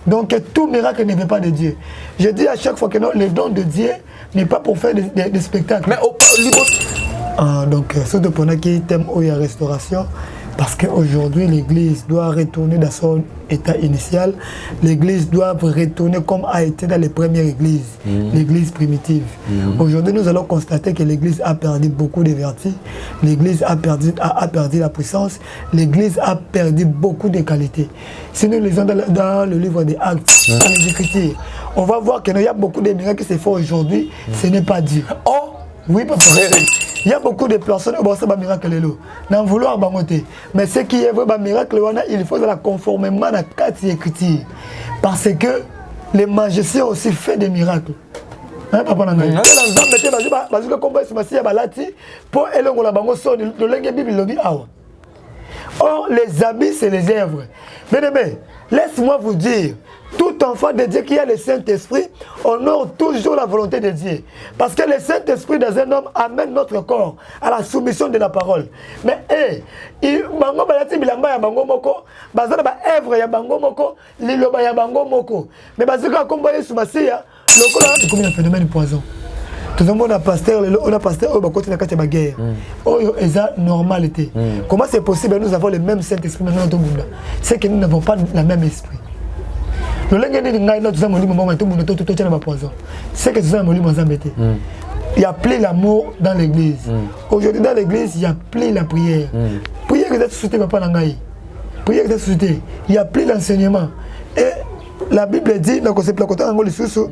Donc tout miracle ne vient pas de Dieu. Je dis à chaque fois que non, le don de Dieu n'est pas pour faire des spectacles. Mais donc surtout pour ceux qui thème où il y a restauration, parce qu'aujourd'hui l'église doit retourner dans son état initial. L'église doit retourner comme a été dans les premières églises, l'église primitive. Aujourd'hui nous allons constater que l'église a perdu beaucoup de vertus, l'église a perdu la puissance, l'église a perdu beaucoup de qualités. Si nous lisons dans le livre des Actes, dans les Écritures, on va voir qu'il y a beaucoup de miracles qui se font aujourd'hui, ce n'est pas Dieu. Oh oui, papa. Il y a beaucoup de personnes qui ont fait des miracles. N'en vouloir bangoter. Mais ce qui est vrai, miracle, il faut la conformément à la carte écriture. Parce que les magiciens aussi fait des miracles. Hein, papa Nangaï? Or, les habits, c'est les œuvres. Mais, laisse-moi vous dire, tout enfant de Dieu qui a le Saint-Esprit honore toujours la volonté de Dieu. Parce que le Saint-Esprit dans un homme amène notre corps à la soumission de la parole. Mais, comme un phénomène poison. Tout le monde a pasteur, on a pasteur, on a continué à la guerre. C'est la normalité. Comment c'est possible nous avons le même Saint-Esprit dans notre monde? C'est que nous n'avons pas le même esprit. Il y a plus l'amour dans l'église. Aujourd'hui dans l'église, il y a plus la prière. Prière que société va pas l'engager. Prière que société, il y a plus l'enseignement. Et la Bible dit dans le côté anglo sous.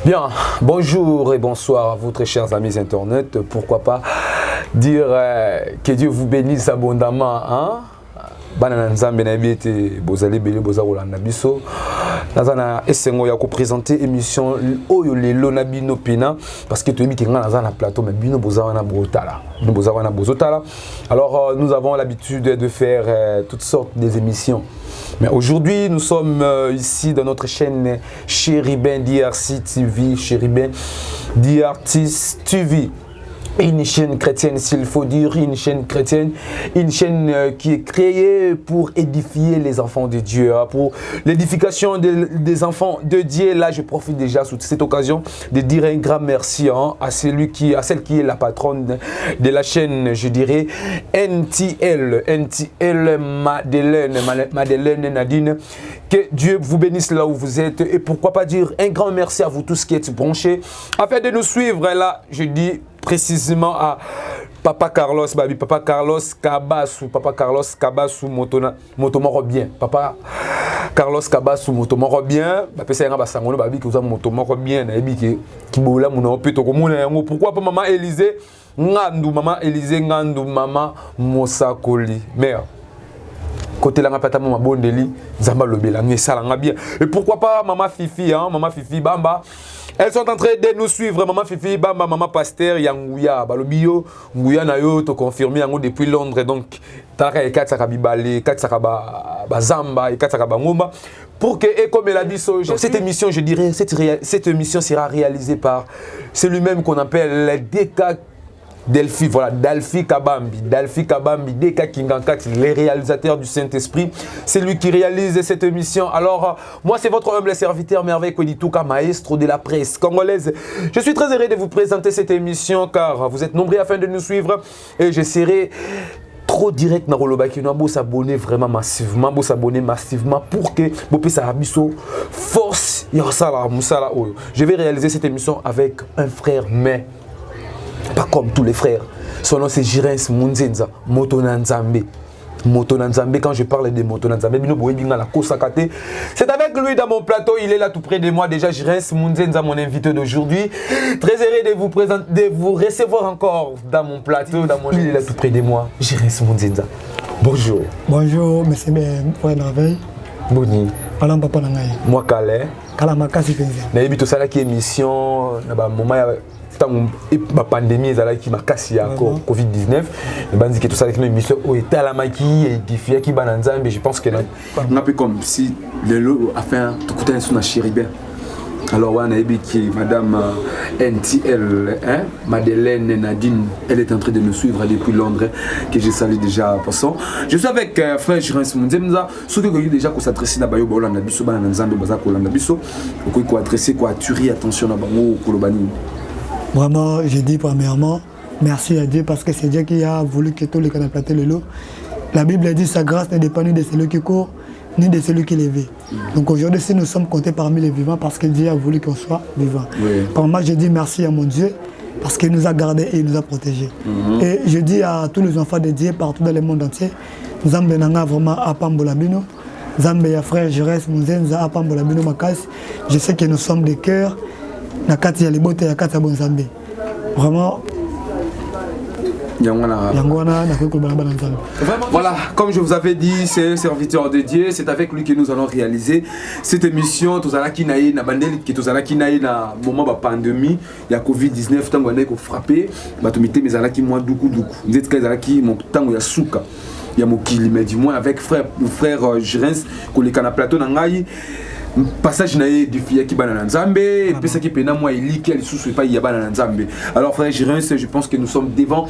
Bien, bonjour et bonsoir à vous très chers amis internet. Pourquoi pas dire que Dieu vous bénisse abondamment. Hein? Présenter émission Oyo Lelo Nabino Pina parce que tu es mis dans un plateau mais bino bozana botala. Alors nous avons l'habitude de faire toutes sortes d'émissions. Mais aujourd'hui, nous sommes ici dans notre chaîne Chérubin DRC TV, Chérubin DRC TV. Une chaîne chrétienne, s'il faut dire, une chaîne chrétienne, une chaîne qui est créée pour édifier les enfants de Dieu, pour l'édification des enfants de Dieu. Là, je profite déjà sous cette occasion de dire un grand merci à celle qui est la patronne de la chaîne, je dirais, NTL Madeleine Nadine. Que Dieu vous bénisse là où vous êtes et pourquoi pas dire un grand merci à vous tous qui êtes branchés afin de nous suivre. Là, je dis précisément à Papa Carlos Babi, Papa Carlos Kabasu Motomoro bien. Papa Carlos Kabasu Motomoro bien. Papa nga basangono Babi ki uza Motomoro bien na ebi ki bola muna opito ko muna yango. Pourquoi pas maman Élisée Ngandou maman Mosakoli. Mère. Côté la pata maman Bondeli, Zamba Lobela, Ngesalanga bien. Et pourquoi pas maman Fifi, maman Fifi Bamba. Elles sont en train de nous suivre, maman Fifi Bamba, maman Pasteur, Yangouya, Balobio, Ngouya Nayo, te confirmé depuis Londres. Donc, Tara et Katsaka Bibale, Katsaka Bazamba et Katsaka Bangomba. Pour que, et comme elle a dit, cette émission, je dirais, cette émission sera réalisée par celui-même qu'on appelle DK Delphi, voilà, Dalfi Kabambi, DK Kingankat, les réalisateurs du Saint-Esprit. C'est lui qui réalise cette émission. Alors, moi, c'est votre humble serviteur Merveille Kodituka, maestro de la presse congolaise. Je suis très heureux de vous présenter cette émission car vous êtes nombreux afin de nous suivre et je serai trop direct dans le baki. Vous s'abonner vraiment massivement, pour que vous puissiez avoir force. Je vais réaliser cette émission avec un frère, mais pas comme tous les frères. Son nom c'est Jirens Munzenza, Motonanzambe. Quand je parle de Motonanzambe, c'est avec lui dans mon plateau, il est là tout près de moi déjà, Jirens Munzenza, mon invité d'aujourd'hui. Très heureux de vous présenter, de vous recevoir encore dans mon plateau, il est là tout près de moi, Jirens Munzenza. Bonjour. Bonjour, monsieur Merveille. Boni. Voilà papa nangai. Moi calé. Kala makasi penza. Na yebi to sala ki émission na ba moment ya la pandémie ezalaki makasi ya Covid-19 et banzi que tout ça avec une émission au etalamaki édifié qui bananzambe je pense que on a peu comme si le lot a fait tout côté sur na chéribin. Alors on a dit que madame NTL hein, Madeleine Nadine, elle est en train de nous suivre depuis Londres que je salue déjà en passant. Je suis avec frère Jirens Munzemza, ceux qui ont déjà qu'on s'adresse na bayo bolanda biso bana nzambe baza ko landa biso ko adresser ko attirer attention à bango ko lobani. Vraiment, je dis premièrement, merci à Dieu parce que c'est Dieu qui a voulu que tous les canaux plantent le lot. La Bible dit sa grâce ne dépend ni de celui qui court, ni de celui qui l'éveille. Donc aujourd'hui, si nous sommes comptés parmi les vivants, parce que Dieu a voulu qu'on soit vivants. Oui. Pour moi, je dis merci à mon Dieu parce qu'il nous a gardés et il nous a protégés. Et je dis à tous les enfants de Dieu partout dans le monde entier, Nzambe nanga vraiment à Pambolabino, Nzambe ya frère Jirens Munzenza à Pambolabino Makas. Je sais que nous sommes des cœurs. Vraiment. Voilà, comme je vous avais dit, c'est un serviteur de Dieu, c'est avec lui que nous allons réaliser cette émission. Tout ça qui naïe na bandeli, qui tout ça qui naïe na moment de pandémie, il y a Covid-19, tant qu'on est frappé, batumité mais ala qui moi doukou. Vous êtes qu'elle qui mon temps il y a souka. Il y a mon kili mais dis-moi avec frère Jirens qu'on les canapé plateau nangai. Passage naïe du fier qui banana nzambe et puis ça qui pena moi il lit qu'elle sous pas il y a banana nzambe. Alors frère Jirens, je pense que nous sommes devant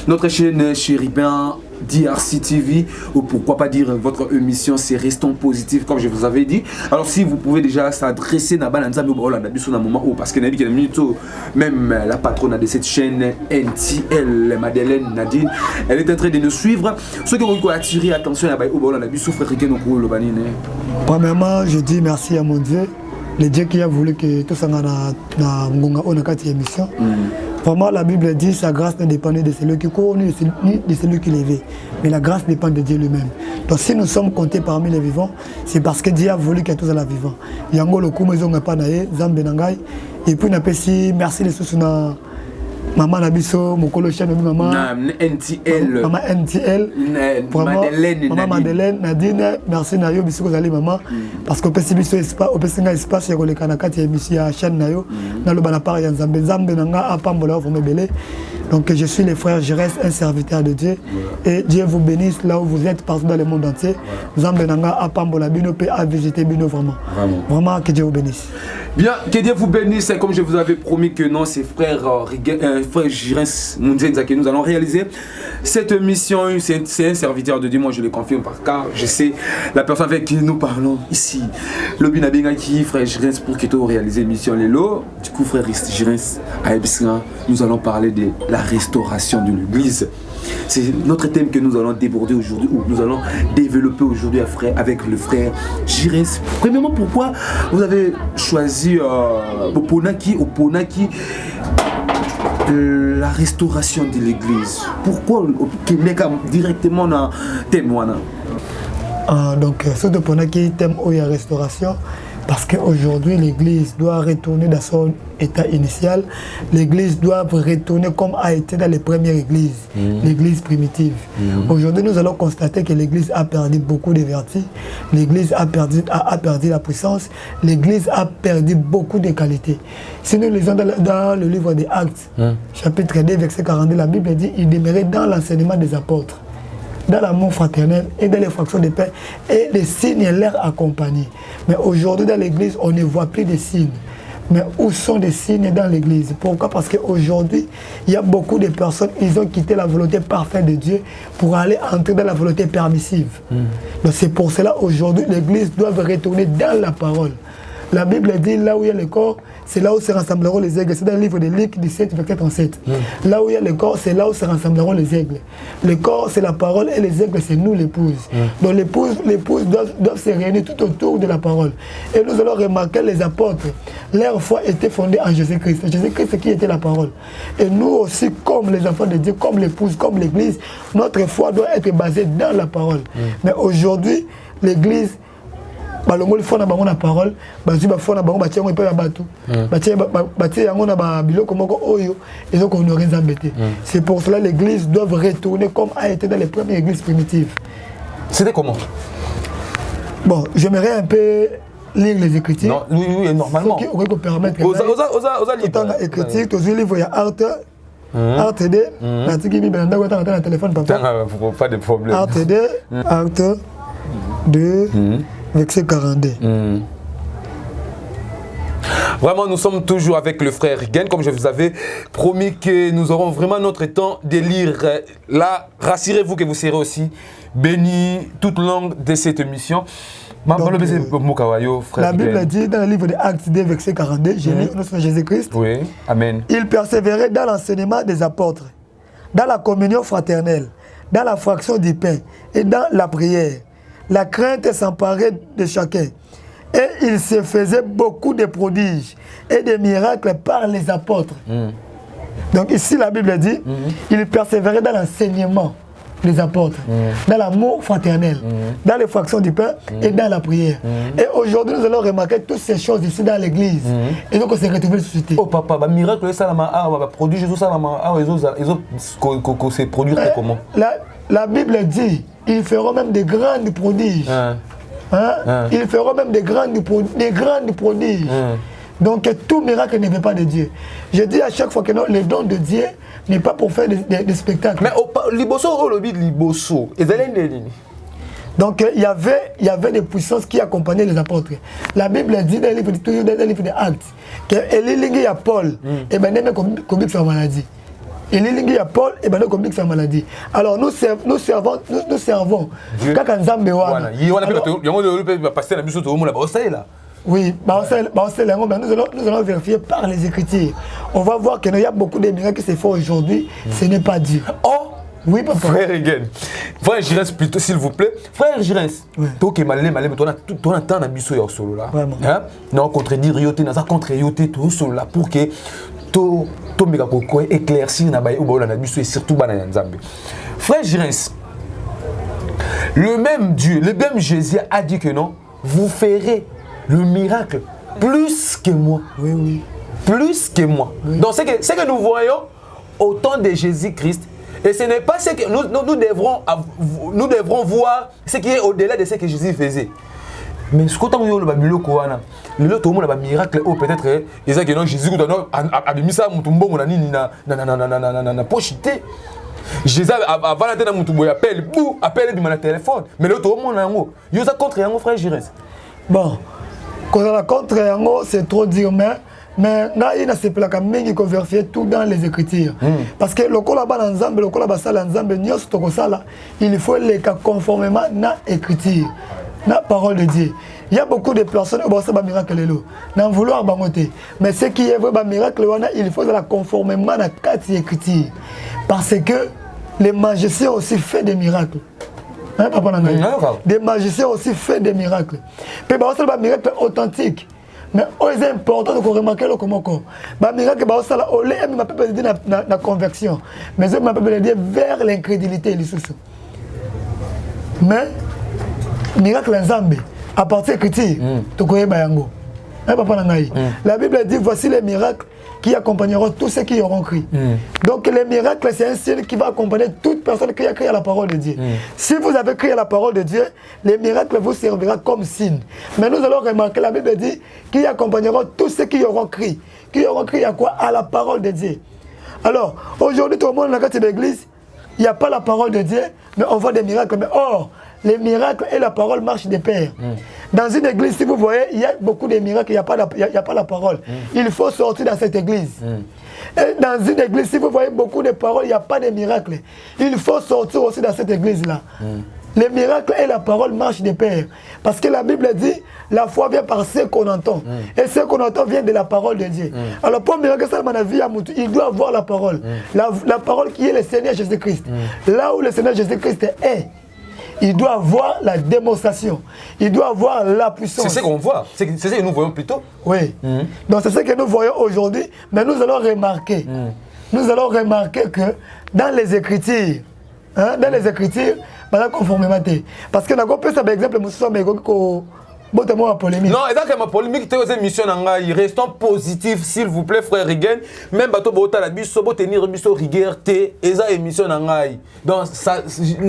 notre chaîne Chéribin DRC TV ou pourquoi pas dire votre émission c'est Restons Positifs comme je vous avais dit. Alors si vous pouvez déjà s'adresser à banana nzambe au Hollande biso na moment où parce que nabi même la patronne de cette chaîne NTL Madeleine Nadine, elle est en train de nous suivre. Ceux qui vont attirer attention à au Hollande biso frère Rigen au Lobani. Premièrement, je dis merci à mon Dieu, le Dieu qui a voulu que tout ça na ngonga on a quatre émissions. Vraiment, la Bible dit sa grâce ne dépend ni de celui qui court ni de celui qui l'éveille, mais la grâce dépend de Dieu lui-même. Donc si nous sommes comptés parmi les vivants, c'est parce que Dieu a voulu que tous soient vivants. Yango le coup maison n'a pas naé, Zambe nangai, et puis n'a pas si merci les sous na maman Nabiso, Mokolo Chen, maman NTL, maman NTL, maman Madeleine Nadine, merci Nayo, bisous vous allez maman, parce qu'au PC biso espace, au PC espace, il y a les canacats, il y a chaîne Nayo, dans le banapar, il y a Zambe Zambe Nanga, à Pambola, vous me belez. Donc je suis le frère, je reste un serviteur de Dieu et Dieu vous bénisse là où vous êtes partout dans le monde entier. Zambe Nanga, à Pambola, Bino, à visiter Bino vraiment. Vraiment que Dieu vous bénisse. Bien, que Dieu vous bénisse, comme je vous avais promis que non, c'est frère Jirens Munzenza que nous allons réaliser cette mission. C'est un serviteur de Dieu, moi je le confirme car je sais la personne avec qui nous parlons ici. Le Binabingaki, frère Jirens, pour que tu réalises l'émission Lélo. Du coup, frère Jirens, à Ebisra, nous allons parler de la restauration de l'église. C'est notre thème que nous allons déborder aujourd'hui, ou nous allons développer aujourd'hui avec le frère Jirens. Premièrement, pourquoi vous avez choisi Oponaki, la restauration de l'église? Pourquoi directement dans le thème? Donc, ce Oponaki thème où il y a restauration, parce qu'aujourd'hui, l'église doit retourner dans son état initial. L'église doit retourner comme a été dans les premières églises, l'église primitive. Aujourd'hui, nous allons constater que l'église a perdu beaucoup de vertus. L'église a perdu la puissance. L'église a perdu beaucoup de qualités. Si nous lisons dans le livre des Actes, chapitre 2, verset 42, la Bible dit il demeurait dans l'enseignement des apôtres, dans l'amour fraternel et dans les fractions de paix, et les signes leur accompagnent. Mais aujourd'hui dans l'église, on ne voit plus de signes. Mais où sont les signes dans l'église? Pourquoi? Parce qu'aujourd'hui, il y a beaucoup de personnes, ils ont quitté la volonté parfaite de Dieu pour aller entrer dans la volonté permissive. Donc c'est pour cela aujourd'hui, l'église doit retourner dans la parole. La Bible dit là où il y a le corps, c'est là où se rassembleront les aigles. C'est dans le livre de Luc 17, verset 37. Là où il y a le corps, c'est là où se rassembleront les aigles. Le corps, c'est la parole et les aigles, c'est nous, l'épouse. Donc l'épouse doivent se réunir tout autour de la parole. Et nous allons remarquer les apôtres. Leur foi était fondée en Jésus-Christ. Jésus-Christ qui était la parole. Et nous aussi, comme les enfants de Dieu, comme l'épouse, comme l'église, notre foi doit être basée dans la parole. Mais aujourd'hui, l'église, balongoli fona bango na parole bazui ba fona bango batia ngo epa batu batia yango na ba biloko moko oyo ezoko honorer Nzambe te. C'est pour cela l'église doit retourner comme a été dans les premières églises primitives. C'était comment? Bon, j'aimerais un peu lire les Écritures. Non, oui, normalement. Qui aurait permettre. Osa livre. Écriture, tu as livre, il y a Art 2, la Tigimi Benanda, tu as un téléphone, papa. Pas de problème. Art 2, verset 42. Vraiment, nous sommes toujours avec le frère Rigen, comme je vous avais promis que nous aurons vraiment notre temps de lire. Là, rassurez-vous que vous serez aussi bénis toute longue de cette émission. Donc, la Bible dit dans le livre des Actes 2, verset 42, notre Jésus-Christ, oui, amen. Il persévérait dans l'enseignement des apôtres, dans la communion fraternelle, dans la fraction du pain et dans la prière. La crainte s'emparait de chacun. Et il se faisait beaucoup de prodiges et de miracles par les apôtres. Donc ici la Bible dit, il persévérait dans l'enseignement des apôtres, dans l'amour fraternel, dans les fractions du pain et dans la prière. Et aujourd'hui nous allons remarquer toutes ces choses ici dans l'église. Et donc on s'est retrouvé suscité. Oh papa, bah miracle ça la produit Jésus ça la se produire comment? La Bible dit, ils feront même des grandes prodiges. Ils feront même des grandes prodiges. Donc tout miracle ne vient pas de Dieu. Je dis à chaque fois que non, le don de Dieu n'est pas pour faire des spectacles. Mais liboso liboso, donc il y avait des puissances qui accompagnaient les apôtres. La Bible dit dans le livre des Actes que Élie a Paul et ben même comme sa maladie. Élie a Paul et ben comme sa maladie. Alors nous servons quand Nzambe wana. Oui, nous allons vérifier par les Écritures. On va voir qu'il y a beaucoup de miracles qui se font aujourd'hui. Ce n'est pas Dieu. Oh, oui, papa. Frère Rigen. Frère Girens, plutôt, s'il vous plaît. Frère Girens, toi qui es malé, mais toi, tu as un biso au solo là. Vraiment. Non, contredire Yoté, dans ça, contre Yoté, tout solo là, pour que tout méga coco éclairci na baye ou na biso et surtout banana Nzambe. Frère Girens, le même Dieu, le même Jésus a dit que non, vous ferez le miracle plus que moi. Oui, oui. Plus que moi. Oui. Donc, c'est que nous voyons au temps de Jésus-Christ. Et ce n'est pas ce que nous devrons voir ce qui est au-delà de ce que Jésus faisait. Mais ce que nous avons le miracle, peut-être, ils ont dit que Jésus a mis ça à pochité. Jésus avant la tête appelle le téléphone. Mais l'autre, il y a contre un frère Girens. Bon. Quand on a contre Yango, c'est trop dire, mais il y a ces plaques qui ont vérifié tout dans les Écritures. Parce que le col là-bas ensemble, le col là-bas ensemble, il faut les cas conformément à l'Écriture, à la parole de Dieu. Il y a beaucoup de personnes qui ont fait des miracles, n'en vouloir bangoter. Mais ce qui est vrai, miracle, il faut la conformément à l'Écriture. Parce que les magiciens aussi font des miracles. Des magiciens aussi font des miracles. Puis c'est un miracle authentique. Mais c'est important de remarquer comment le miracle c'est la conversion. Mais c'est vers l'incrédulité. Mais miracle Nzambe à partir de l'écriture, tu connais Bayango. La Bible dit voici les miracles qui accompagneront tous ceux qui auront cru. Donc les miracles, c'est un signe qui va accompagner toute personne qui a crié à la parole de Dieu. Si vous avez crié à la parole de Dieu, les miracles vous serviront comme signe. Mais nous allons remarquer, la Bible dit, qui accompagneront tous ceux qui auront cru. Qui auront cru à quoi? À la parole de Dieu. Alors, aujourd'hui, tout le monde dans la carte de l'église, il n'y a pas la parole de Dieu, mais on voit des miracles. Mais or, les miracles et la parole marchent de pair. Dans une église, si vous voyez, il y a beaucoup de miracles, il n'y a pas la parole. Il faut sortir dans cette église. Et dans une église, si vous voyez beaucoup de paroles, il n'y a pas de miracles. Il faut sortir aussi dans cette église-là. Les miracles et la parole marchent de pair. Parce que la Bible dit, la foi vient par ce qu'on entend. Et ce qu'on entend vient de la parole de Dieu. Alors pour miracle, ça, dans la vie, il doit avoir la parole. La parole qui est le Seigneur Jésus-Christ. Là où le Seigneur Jésus-Christ est, il doit avoir la démonstration. Il doit avoir la puissance. C'est ce qu'on voit. C'est ce que nous voyons plutôt. Oui. Donc c'est ce que nous voyons aujourd'hui. Mais nous allons remarquer. Nous allons remarquer que dans les Écritures, dans les Écritures, conformément. Parce que nous avons par exemple, nous sommes Botamon polémique. Non, exactement, ma polémique, tu as émission nangai. Restons positifs, s'il vous plaît, frère Rigen. Même bateau bota la biso, bo tenir biso rigueur té, eza émission nangai. Donc ça,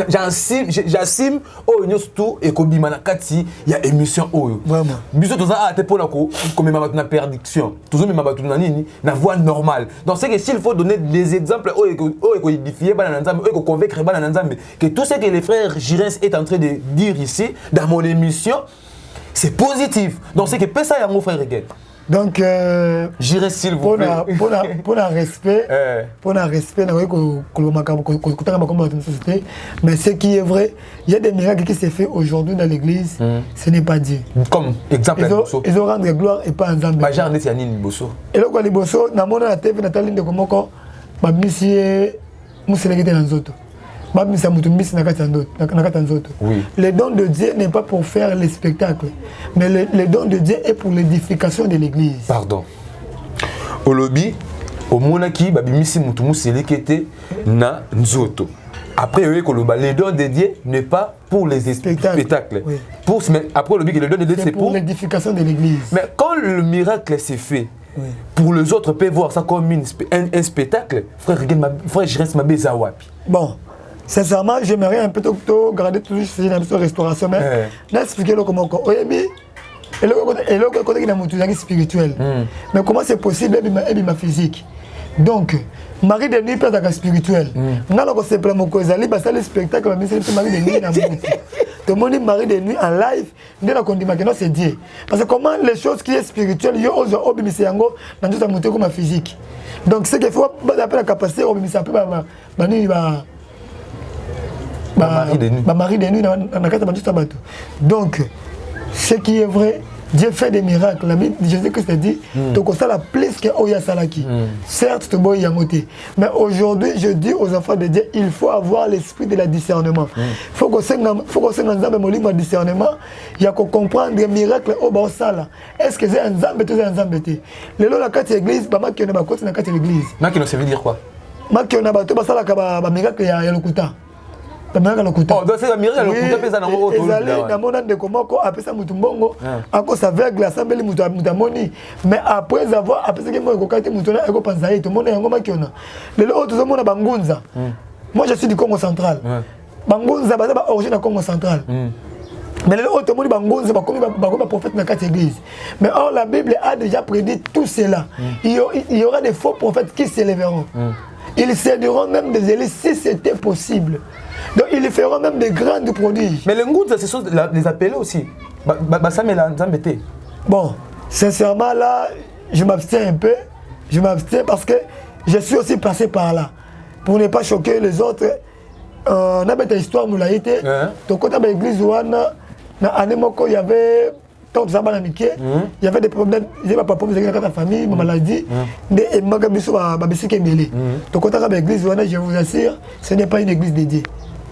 j'assume, oh tout et kobi manakati, il y a émission oh. Vraiment. Biso tout ça a été pour la co, comme ma na perdiction. Toujours même ma na nini, na voix normale. Donc c'est que s'il faut donner des exemples, oh et édifier bana nzambe, oh et convaincre bana nzambe, que tout ce que les frères Girens est en train de dire ici dans mon émission. C'est positif. Donc c'est que ça y a mon frère Rigen. Donc j'irai s'il vous plaît. Pour un respect, mais ce qui est vrai, il y a des miracles qui se fait aujourd'hui dans l'église, ce n'est pas Dieu. Comme exemple ils ont rendu gloire et pas en Zambie. Majar n'est ni bosso. Et là quoi les bosso, na mona la TV Nathalie de Komoko, ba monsieur muselekete na nzoto. Oui. Le don de Dieu n'est pas pour faire le spectacle, mais le don de Dieu est pour l'édification de l'église. Pardon. Au lobby, au monaki, babimisi mutumu selekete na nzoto. Après, le don de Dieu n'est pas pour les spectacles. Oui. Après, le don de Dieu, c'est pour l'édification de l'église. Mais quand le miracle s'est fait, oui. Pour les autres, peuvent voir ça comme un spectacle. Frère, je reste ma bezawapi. Bon. Sincèrement, j'aimerais un peu garder toujours cette restauration, mais d'expliquer comment on est et le côté qui est spirituel. Mais comment c'est possible et ma physique. Donc, Marie de nuit peut être spirituel. Nous allons simplement causer le spectacle, mais c'est Marie de nuit dans le tout le monde Marie de nuit en live, nous allons dire que c'est Dieu. Parce que comment les choses qui sont spirituelles, ils ont obéi à dans tout monter comme physique. Donc, ce qu'il faut, c'est la capacité d'obéir à Marie de nuit donc ce qui est vrai, Dieu fait des miracles. La Bible Jésus-Christ a dit tu la plus que Oya Salaki. Certes tu bois yamoté, mais aujourd'hui je dis aux enfants de Dieu, il faut avoir l'esprit de la discernement. Faut qu'on ait discernement, il y a qu'on comprendre les miracles au bas sala. Est-ce que c'est un zambé ou un zambété? Le lot la carte église, bah qui on a côté na carte l'église. Makino ça veut dire quoi? Makino ba to ba sala ka ba miracle ya lokuta. Oh, donc c'est la miracle lokuta pesa na ngo to. Ezali na mona de komoko apesa mutu mbongo ako sa aveugle asambeli mutu mutamoni, mais après avoir apesa ke mo kokati mutu na eko panza yeto mona yango makiona. Lelo autres zo mona bangunza. Moi je suis du Congo central. Bangunza baza ba origine du Congo central. Mais les autres monde bangonze ba comme prophète dans quatre églises. Mais or la Bible a déjà prédit tout cela. Il y aura des faux prophètes qui s'élèveront. Ils séduiront même des élites si c'était possible. Donc ils feront même des grandes prodiges. Mais les ngouts, ce sont les appelés aussi. Bon, sincèrement là, je m'abstiens un peu. Je m'abstiens parce que je suis aussi passé par là. Pour ne pas choquer les autres, on a une histoire moulaïté. Donc quand on a l'église, il y avait tant de sabbat il y avait des problèmes, il y avait pas de problème avec la famille, ma maladie, et ma gabisso a babissé qui est mêlé. Donc quand on a l'église, je vous assure, ce n'est pas une église dédiée.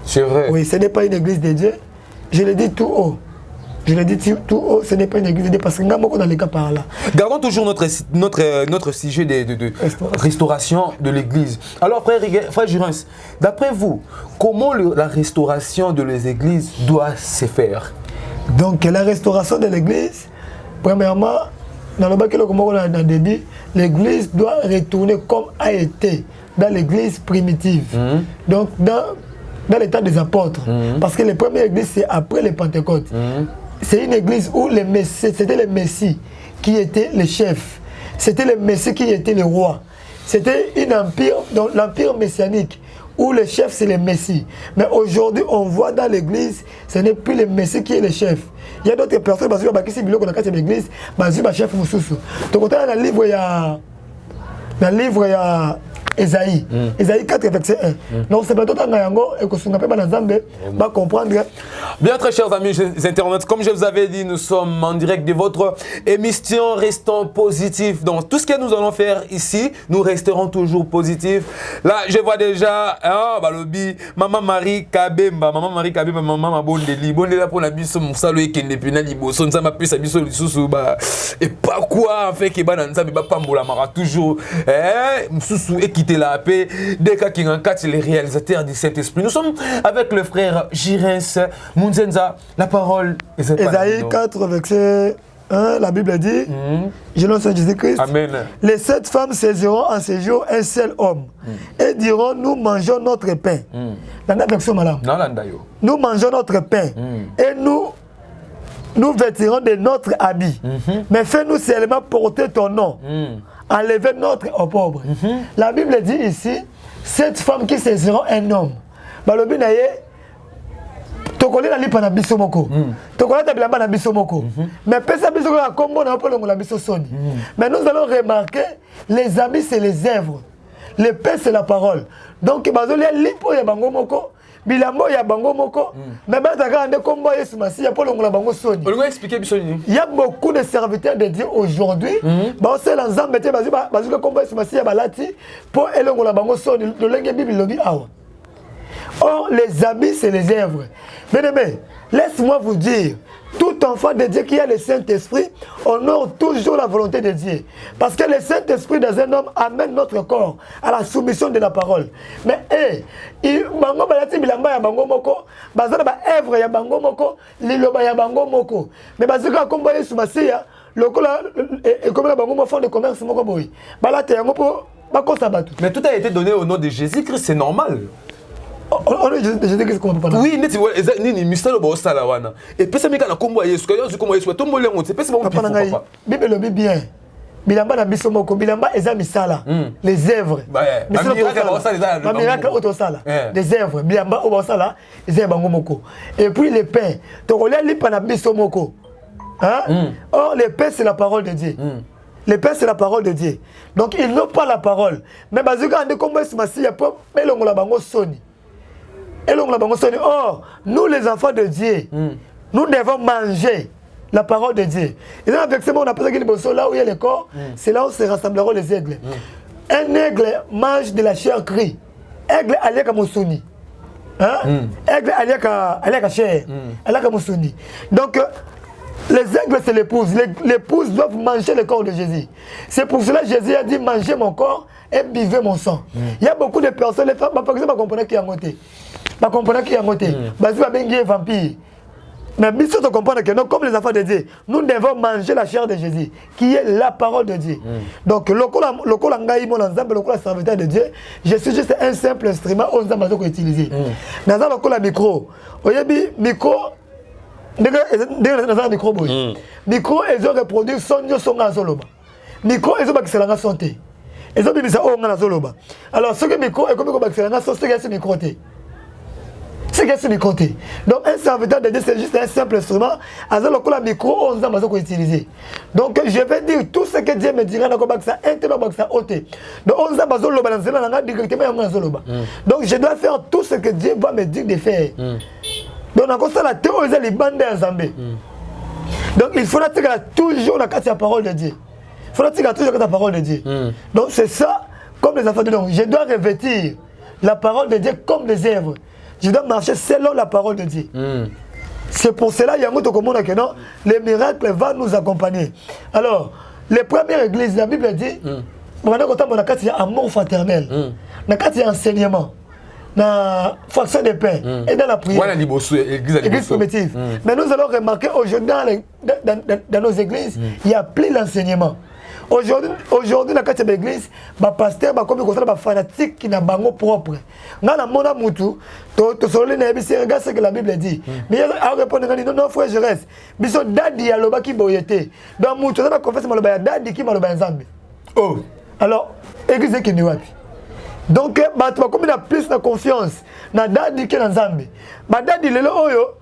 C'est vrai. Oui, ce n'est pas une église dédiée. Je le dis tout haut. Je le dis tout haut, ce n'est pas une église dédiée parce que nous sommes dans les cas par là. Gardons toujours notre sujet de restauration de l'église. Alors, frère Girens, d'après vous, comment la restauration de les églises doit se faire? Donc, la restauration de l'église, premièrement, dans le bas que on a début, l'église doit retourner comme a été dans l'église primitive. Donc, dans l'état des apôtres. Parce que les premières églises, c'est après les Pentecôtes. C'est une église où c'était le Messie qui était le chef. C'était le Messie qui était le roi. C'était un empire, donc l'empire messianique, où le chef c'est le Messie. Mais aujourd'hui, on voit dans l'église, ce n'est plus le Messie qui est le chef. Il y a d'autres personnes qui sont dans l'église, le chef Moussoussou. Donc, dans le livre, il y a Esaïe. Esaïe 4, verset 1. Donc, c'est pas tout un gango et que ce n'est pas dans Zambé, va comprendre. Bien, très chers amis internautes, comme je vous avais dit, nous sommes en direct de votre émission Restons positifs. Donc, tout ce que nous allons faire ici, nous resterons toujours positifs. Là, je vois déjà, Maman Marie Kabemba, Maman Mabondeli, Bondela pour la biso, Moussalo et Kendepina Liboso, Nzama plus sa biso, et pas quoi, en fait, Keban Nzambe, Pambola Mara, toujours Moussou et quitter la paix. Dès qu'il y a les réalisateurs du Saint-Esprit. Nous sommes avec le frère Jirens Munzenza. La parole est Ésaïe 4, verset 1, la Bible dit, je lance Jésus-Christ. Amen. Les 7 femmes saisiront en ce jour un seul homme et diront, nous mangeons notre pain. Nous mangeons notre pain et nous vêtirons de notre habit. Mais fais-nous seulement porter ton nom. Enlever notre opprobre. La Bible dit ici, 7 femmes qui saisiront un homme. Balobi na ye tokoli na lipa na biso moko. Tokoli ta bilamba na biso moko. Mais pesa biso ko kombo na polo ngola biso soni. Mais nous allons remarquer les habits c'est les œuvres. Le pain c'est la parole. Donc bazoli lipo ya bango moko. Bilambo ya bango moko. Mais bataka ande kombo Yesu Masi ya polo ngola bango soni. On va expliquer biso ni. Il y a beaucoup de serviteurs de Dieu aujourd'hui. Ba c'est l'ensemble te bazi kombo Yesu Masi ya balati pour elongola bango soni. Le lenge Bible lobi awa. Or, les habits, c'est les œuvres. Bien-aimés, laisse-moi vous dire, tout enfant de Dieu qui a le Saint-Esprit honore toujours la volonté de Dieu. Parce que le Saint-Esprit dans un homme amène notre corps à la soumission de la parole. Mais, bango balati bilamba ya bango moko, bazana ba œuvre ya bango moko, liloba ya bango moko. Mais bazika kombo Yesu Masiya, lokola et comme la bango mo fond de commerce moko boy. Balate yango po bakosa batu. Mais tout a été donné au nom de Jésus-Christ, c'est normal. Oui, mais tu vois, ni mystère au bosala wana. Et puis ça me kana kombo Yesu, quand tu kombo Yesu, tombo le monte, pesa bon papa. Bible le bien. Bilamba na biso moko, bilamba eza misala, les œuvres. Miracle autosala, des œuvres, bilamba autosala, eza bango moko. Et puis le pain, to kolia lipa na biso moko. Hein? Or le pain c'est la parole de Dieu. Le pain c'est la parole de Dieu. Donc ils n'ont pas la parole. Mais bazuka ande kombo Yesu Masi ya po melongola bango soni. Or, nous les enfants de Dieu, nous devons manger la parole de Dieu. Et dans le verset, on appelle ça là où il y a le corps, c'est là où se rassembleront les aigles. Un aigle mange de la chair crue. Aigle aliaka mousouni. Aigle aliaka chair. Aliaka mousouni. Donc, les aigles, c'est l'épouse. L'épouse doivent manger le corps de Jésus. C'est pour cela que Jésus a dit, mangez mon corps et buvez mon sang. Il y a beaucoup de personnes, les femmes, par exemple, ne comprennent pas qui est en côté. Pas comprendre qui est en côté. Parce que bien vampire. Mais bien sûr, tu comprends que nous, comme les enfants de Dieu, nous devons manger la chair de Jésus, qui est la parole de Dieu. Donc, le serviteur de Dieu, je suis juste un simple instrument où nous avons utilisé. Dans le micro, micro, micro, ils ont reproduit son azoloba. Micro, ils ont bakisselanga santé. Ils ont dit ça au azoloba. Alors, ce que micro est comme bakisselanga santé, c'est ce micro. C'est qu'est-ce que côté. Donc un serviteur de Dieu c'est juste un simple instrument. Azal le micro on a utilisé. Donc je vais dire tout ce que Dieu me dira dans le ça intérêt ça ôté. Donc on a besoin de balancer dans la directement donc je dois faire tout ce que Dieu va me dire de faire. Donc on a comme ça la théorie les bandes ensemble. Donc il faudra toujours la parole de Dieu. Il faudra toujours la parole de Dieu. Donc c'est ça comme les enfants de Dieu. Je dois revêtir la parole de Dieu comme des œuvres. Je dois marcher selon la parole de Dieu. C'est pour cela qu'il y a un les miracles vont nous accompagner. Alors, les premières églises, la Bible dit, il y a amour fraternel, il y a enseignement, il y a fraction de pain et dans la prière. Église primitive. Mais nous allons remarquer aujourd'hui dans nos églises, il n'y a plus l'enseignement. Aujourd'hui, dans la carte de l'église, les pasteurs sont des fanatiques qui n'ont pas propre. Dans le monde, regarde ce que la Bible dit. Mais il répond non, frère, je reste. Mais son daddy a l'oba qui boyete. Dans le monde, on a confessé que daddy qui m'a l'oba ensemble. Oh! Alors, l'église qui n'est pas. Donc, tu as plus de confiance dans daddy qui est ensemble. Daddy, le oyo.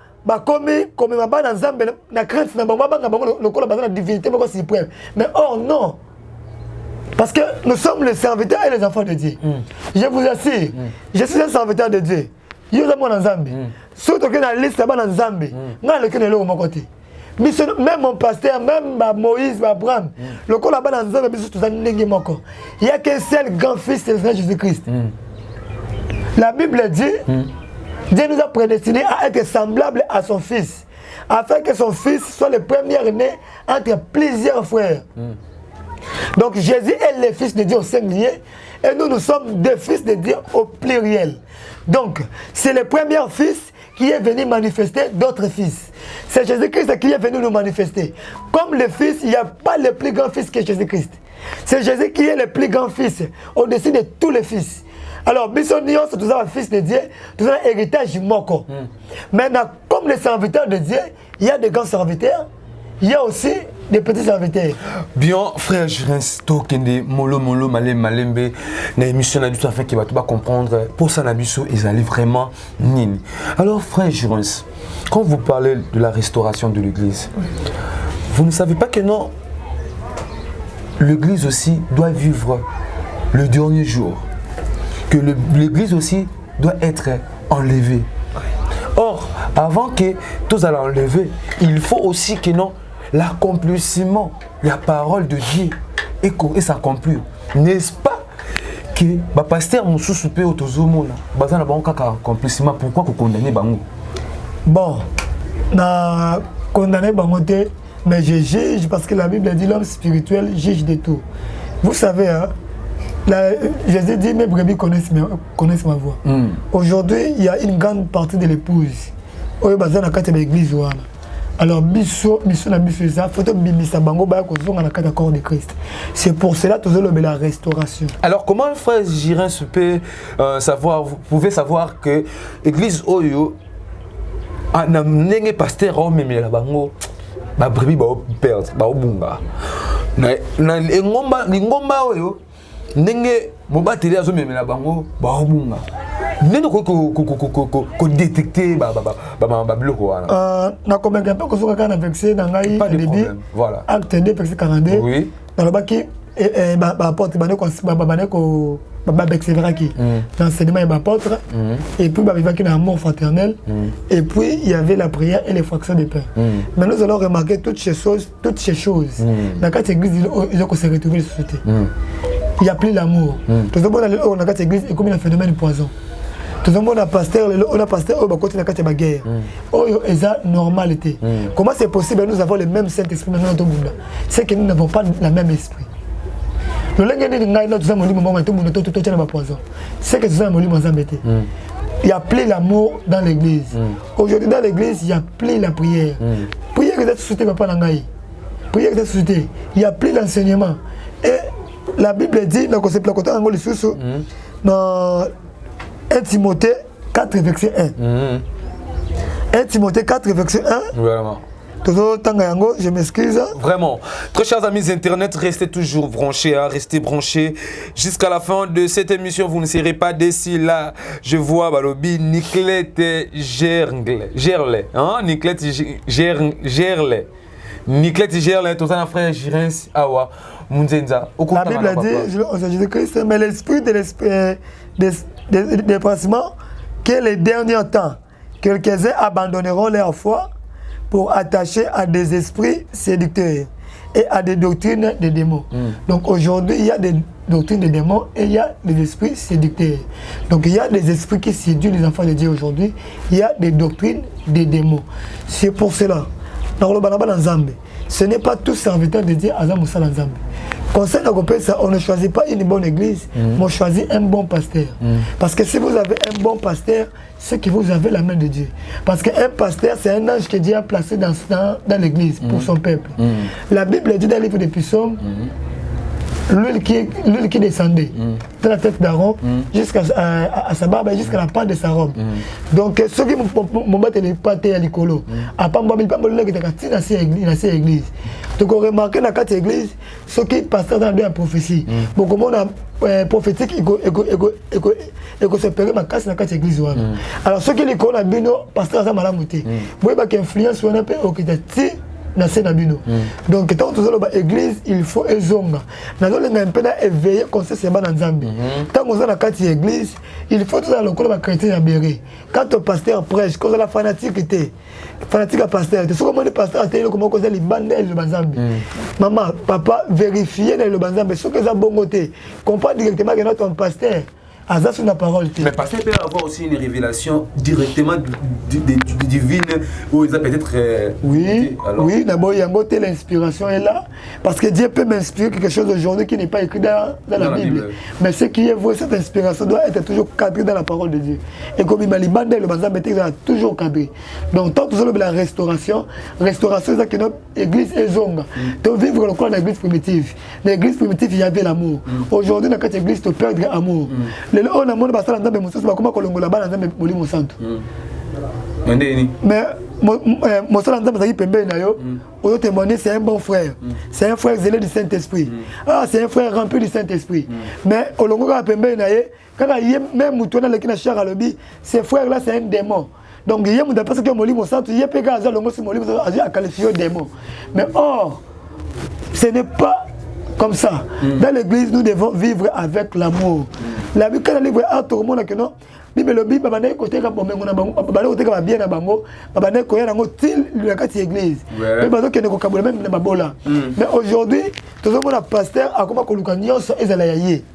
Comme ma bande ensemble na crainte na bango la divinité suprême. Mais or non. Parce que nous sommes les serviteurs et les enfants de Dieu. Je vous assure, je suis un serviteur de Dieu. Je suis mon ensemble. Surtout que dans la liste là ensemble, na le kenelo mon côté. Même mon pasteur, même Moïse, Abraham, le col là-bas dans ensemble biso tout ça ndenge moko. Il y a qu'un seul grand fils, c'est Jésus-Christ. La Bible dit Dieu nous a prédestinés à être semblables à son fils, afin que son fils soit le premier né entre plusieurs frères. Donc Jésus est le Fils de Dieu au singulier et nous sommes des fils de Dieu au pluriel. Donc c'est le premier Fils qui est venu manifester d'autres fils. C'est Jésus-Christ qui est venu nous manifester. Comme le Fils, il n'y a pas le plus grand Fils que Jésus-Christ. C'est Jésus qui est le plus grand Fils au-dessus de tous les fils. Alors, Bissonion, c'est tout ça un fils de Dieu, tout ça un héritage moko. Maintenant, comme les serviteurs de Dieu, il y a des grands serviteurs, il y a aussi des petits serviteurs. Bien, frère Jurens, tokende molo malembe na émission na tout afin que va comprendre pour ça na biso ils allaient vraiment nini. Alors frère Jurens, quand vous parlez de la restauration de l'église, vous ne savez pas que non l'église aussi doit vivre le dernier jour, que l'église aussi doit être enlevée. Or, avant que tout allait enlever, il faut aussi que non l'accomplissement, la parole de Dieu et s'accomplir. N'est-ce pas que le pasteur Moussou Soupé au Tozomona, basé na banque accomplissement, pourquoi vous condamnez Bango? Bon, na condamné Bangote, mais je juge parce que la Bible dit l'homme spirituel juge de tout. Vous savez, hein, Jésus dit mes brebis connaissent ma voix. Aujourd'hui, il y a une grande partie de l'épouse. Au basé na carte de l'église. Alors, c'est pour cela que nous avons la restauration. Alors, comment le frère Jirin peut savoir, vous pouvez savoir que l'église Oyo a un pasteur au même la bango, ba brebis ba perdre, ba obunga. Na ngomba Oyo, nenge mobateli azo même la bango, ba obunga. Nene ko détecter biloko wana. Na convaincre un peu que soka kana vexé dans ngai début. Voilà. Acte 2 verset 42. Oui. Dans le baki apôtre baneko vexeraki. L'enseignement est apôtre et puis vivaki dans amour fraternel et puis il y avait la prière et les fractions de pain. Mais nous allons remarquer toutes ces choses dans cette église ils ont se retrouver la société. Il n'y a plus l'amour. Tout le monde dans cette église est comme un phénomène de poison. Tout le monde a pasteur, on continue à la guerre. C'est normalité. Comment c'est possible? Nous avons le même Saint-Esprit dans notre monde. C'est que nous n'avons pas le même esprit. C'est que il n'y a plus l'amour dans l'église. Aujourd'hui dans l'église, il n'y a plus la prière. Prière que cette société va pas l'engager. Prière que cette société, il n'y a plus l'enseignement. Et la Bible dit dans dans 1 Timothée 4 verset 1. 1 Timothée 4 verset 1. Vraiment. Je m'excuse. Vraiment. Très chers amis Internet, restez toujours branchés, hein, restez branchés. Jusqu'à la fin de cette émission, vous ne serez pas d'ici là. Je vois Balobi, Niclette Gerle. Hein? Niclette Gerle. Niclette Gerle, tout ça, frère Jirens Awa. Munzenza. La Bible dit, Jésus-Christ, mais l'esprit de dépassement, que les derniers temps, quelques-uns abandonneront leur foi pour attacher à des esprits séducteurs et à des doctrines de démons. Donc aujourd'hui, il y a des doctrines de démons et il y a des esprits séducteurs. Donc il y a des esprits qui séduisent les enfants de Dieu aujourd'hui. Il y a des doctrines de démons. C'est pour cela. Dans le Banaba dans Zambé, ce n'est pas tout serviteur de Dieu à Zamoussa dans Zambé. Conseil ça, on ne choisit pas une bonne église, mais on choisit un bon pasteur. Parce que si vous avez un bon pasteur, c'est que vous avez la main de Dieu. Parce qu'un pasteur, c'est un ange que Dieu a placé dans l'église pour son peuple. La Bible dit dans le livre des Psaumes, l'huile qui descendait de la tête d'Aaron jusqu'à sa barbe et jusqu'à la pente de sa robe. Donc, ceux qui m'ont battu les pâtés à l'écolo, à Pamba, ils ne peuvent pas dans cette église. Donc, on remarque dans cette église, ceux qui passent dans la prophétie. Donc, comme on a prophétique, et que se perd ma casse dans cette église. Alors, ceux qui les connaissent, passent dans la malamouté. Vous voyez qu'il y a une influence sur un peu au donc tant que nous avons l'église, il faut ezonga. Nous avons un peu éveillé comme ça c'est dans Zambie. Tant que nous avons l'église, il faut tout ça le col chrétien à Béré. Quand le pasteur prêche, quand la fanatique était fanatique à pasteur, c'est comment le pasteur a été comment cause les bandes le Zambie. Maman, papa vérifier le Zambie ce que ça bon côté. Comprendre directement que notre pasteur aza sur la parole. Mais pasteur peut avoir aussi une révélation directement divine où ils ont peut-être. Oui, oui, d'abord, l'inspiration est là. Parce que Dieu peut m'inspirer quelque chose aujourd'hui qui n'est pas écrit dans la Bible. Mais ce qui est vrai, cette inspiration doit être toujours cadrée dans la parole de Dieu. Et comme il m'a dit, le bazar est toujours cadré. Donc, tant que vous la restauration, c'est que notre église est zonga. Donc, vivre le corps de l'église primitive. L'église primitive, il y avait l'amour. Aujourd'hui, dans cette église, tu perds l'amour. Les gens ont l'amour, parce que les gens ont comment kolongola bana nzambe molimo santo. Mais mon frère nzambe zaki pembe na yo, oyo témoigner c'est un bon frère. C'est un frère zélé du Saint-Esprit. Ah, c'est un frère rempli du Saint-Esprit. Mais olongo ka pembe na ye, quand il même mutona le kina chara lobi, ces frères là c'est un démon. Donc il y a des personnes qui ont molimo santo, il y a pas gaz longo si molimo santo a qualifié démon. Mais or ce n'est pas comme ça. Dans l'église, nous devons vivre avec l'amour. La Bible, quand elle livre à tout le monde, non, Bible, le Bible, babane côté comme babane côté comme bien na bango, babane koya nango til la kati église. Mais bazo kene ko kabula même na babola. Mais aujourd'hui, tout le monde a pasteur a comment koluka nyonso ezala yaye.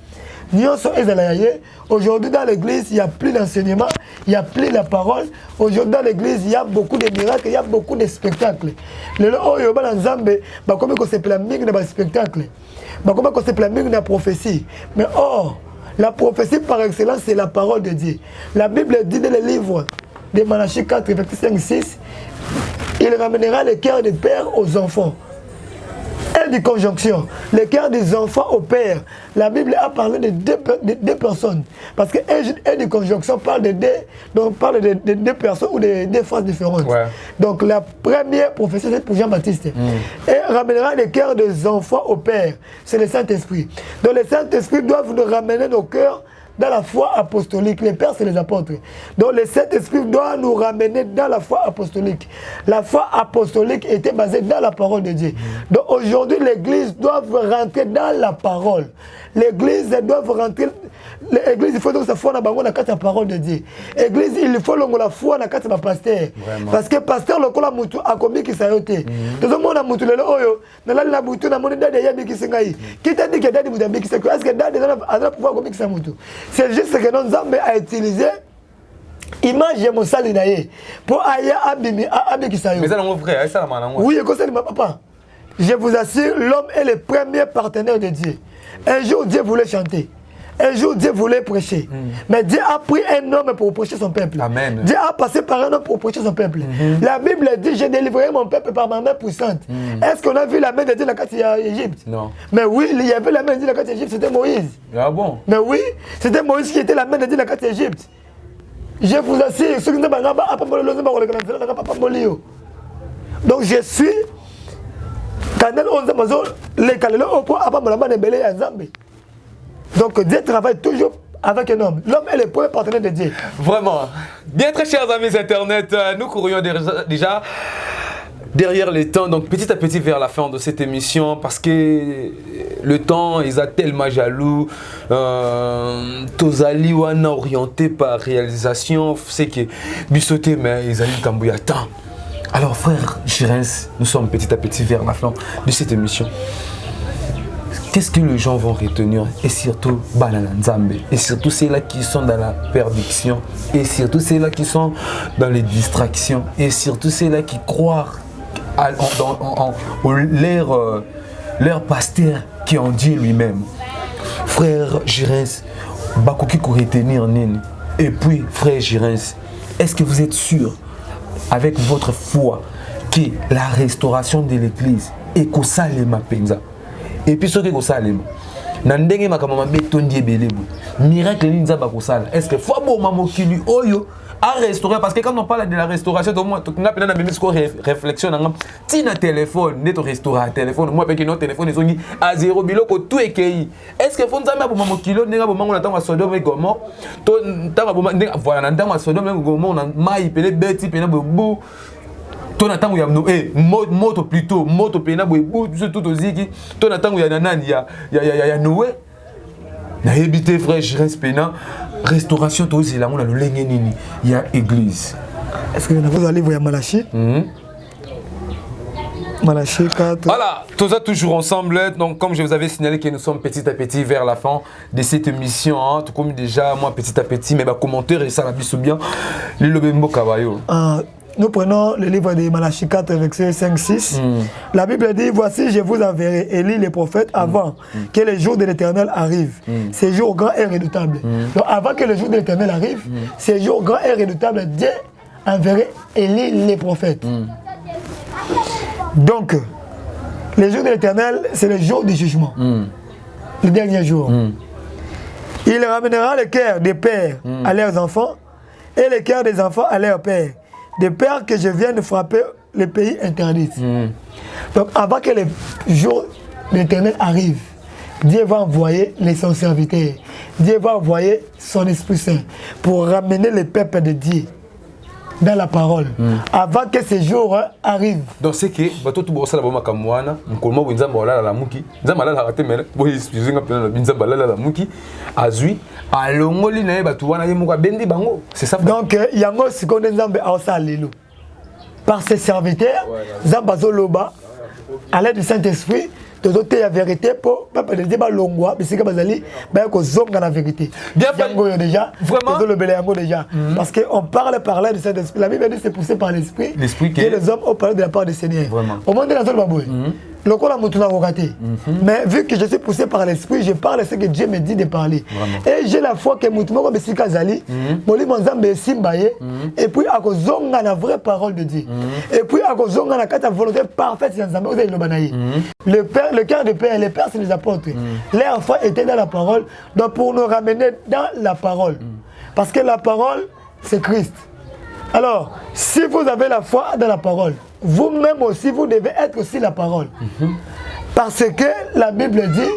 Nyonso ezala yaye. Aujourd'hui dans l'église, il y a plus d'enseignement, il y a plus la parole. Aujourd'hui dans l'église, il y a beaucoup de miracles, il y a beaucoup de spectacles. Le oyo ba nzambe ba comme ko se plamingue na ba spectacle. Ba comme ko se plamingue na prophétie. Mais or la prophétie par excellence, c'est la parole de Dieu. La Bible dit dans le livre de Malachie 4, verset 5, 6, il ramènera le cœur des pères aux enfants. Et de conjonction, le cœur des enfants au père. La Bible a parlé de deux personnes. Parce que et de conjonction parle de deux personnes ou de deux phrases différentes. Ouais. Donc la première prophétie, c'est pour Jean-Baptiste. Et ramènera le cœur des enfants au père. C'est le Saint-Esprit. Donc le Saint-Esprit doit nous ramener nos cœurs dans la foi apostolique. Les pères, c'est les apôtres. Donc le Saint-Esprit doit nous ramener dans la foi apostolique. La foi apostolique était basée dans la parole de Dieu. Donc aujourd'hui, l'Église doit rentrer dans la parole. L'Église doit rentrer. L'Église, il faut donc sa foi dans la parole de Dieu. L'Église, il faut la foi dans la pasteur. Parce que pasteur, le col a moutou a commis qui s'est ôté. Tout le monde a moutou le oyo. Dans la moutou, dans mon dade yabi qui s'est gaï. Qui t'a dit que dade moutou qui s'est gaï? Est-ce que dade a pouvoir commis qui s'est moutou? C'est juste que notre Zambé a utilisé image de mon salinaye pour aller à Abimi qui s'est gaï. Mais ça, c'est mon frère, c'est ça, oui, c'est ma papa. Je vous assure, l'homme est le premier partenaire de Dieu. Un jour, Dieu voulait chanter. Un jour, Dieu voulait prêcher. Mais Dieu a pris un homme pour prêcher son peuple. Amen. Dieu a passé par un homme pour prêcher son peuple. La Bible dit, j'ai délivré mon peuple par ma main puissante. Est-ce qu'on a vu la main de Dieu dans la carte d'Égypte? Non. Mais oui, il y avait la main de Dieu dans la carte d'Égypte, c'était Moïse. Ah bon? Mais oui, c'était Moïse qui était la main de Dieu dans la carte d'Égypte. Je vous assure, ceux qui ne sont pas donc je suis... Donc Dieu travaille toujours avec un homme. L'homme est le premier partenaire de Dieu. Vraiment. Bien, très chers amis Internet, nous courions déjà derrière le temps, donc petit à petit vers la fin de cette émission, parce que le temps, ils sont tellement jaloux. Tozali wana orienté par réalisation, c'est que bisoté mais ils allaient tambouiller temps. Alors frère Jirens, nous sommes petit à petit vers la fin de cette émission. Qu'est-ce que les gens vont retenir? Et surtout Banana Nzambe, et surtout ceux-là qui sont dans la perdition, et surtout ceux-là qui sont dans les distractions, et surtout ceux-là qui croient leur pasteur qui en dit lui-même. Frère Jirens, Bakoki ko retenir nini? Et puis frère Jirens, est-ce que vous êtes sûr avec votre foi que la restauration de l'église est que ça les mapenza? Et puis ce que vous savez, nandenge makamama betondi belebo miracle ni nzaba kosala. Est-ce que faut bon mamokili oyo à restaurer? Parce que quand on parle de la restauration, tout le monde a plein de réflexion. Si un téléphone, net restaurer un téléphone, moi avec notre téléphone, ils ont dit à 0 biloko tout est cueilli. Est-ce que faut nzamba pour mamokilo n'est pas pour maman on attend à Sodome et Gomorrhe. Voilà, on attend à Sodome et Gomorrhe, on a maï pelé bêti pelé bou. Ton attend où il y a moto plutôt moto pena boubou tout aux ziki. Ton attend où il y a nanani il y a Noé. Na habité frère Jirens pena restauration tout aussi là on a le lengenini il y a église. Est-ce que vous allez voir Malachie? Malachie 4. Voilà, tous toujours ensemble. Donc, comme je vous avais signalé que nous sommes petit à petit vers la fin de cette émission, hein, tout comme déjà, moi, petit à petit, mais commentaire et ça l'a bien bien. Nous prenons le livre de Malachie 4, verset 5-6. La Bible dit, voici, je vous enverrai Élie les prophètes avant que le jour de l'Éternel arrive. Ce jour grand et redoutable. Donc avant que le jour de l'Éternel arrive, ce jour grand et redoutable, Dieu enverrait Élie les prophètes. Donc, le jour de l'Éternel, c'est le jour du jugement. Le dernier jour. Il ramènera le cœur des pères à leurs enfants et le cœur des enfants à leurs pères. Des pères que je viens de frapper les pays interdits. Donc avant que le jour de l'Éternel arrive, Dieu va envoyer son serviteur. Dieu va envoyer son Esprit Saint pour ramener le peuple de Dieu dans la parole. Avant que ce jour arrive. Donc c'est que bato tout bossa la boma kamwana, nkolmo bonzamba wala la muki. Nzamba la raté mais boy expliquer pena nzamba la muki azui alongoli na bato wana yemuka bendi bango. C'est ça. Donc yango sikonde nzambe aosa lelo. Par ses serviteurs, nzamba zoloba à l'aide du Saint-Esprit. Toute la vérité pour papa de débat longwa mais c'est que bazali ba ko zonga la vérité yango déjà vraiment le belé yango déjà parce que on parle par là de cet esprit. La Bible dit c'est poussé par l'esprit que les hommes ont parlé de la part du Seigneur au monde de la zone baboy le corps a mutuna rogaté mais vu que je suis poussé par l'esprit je parle ce que Dieu me dit de parler et j'ai la foi que mutuma ko besika zali moli monzambe simbaye et puis a ko zonga la vraie parole de Dieu et puis a ko zonga la kata volonté parfaite de nzambe oza ilobanayi le cœur des pères, les pères c'est les apôtres. Les enfants étaient dans la parole, donc pour nous ramener dans la parole. Parce que la parole, c'est Christ. Alors, si vous avez la foi dans la parole, vous-même aussi, vous devez être aussi la parole. Parce que la Bible dit,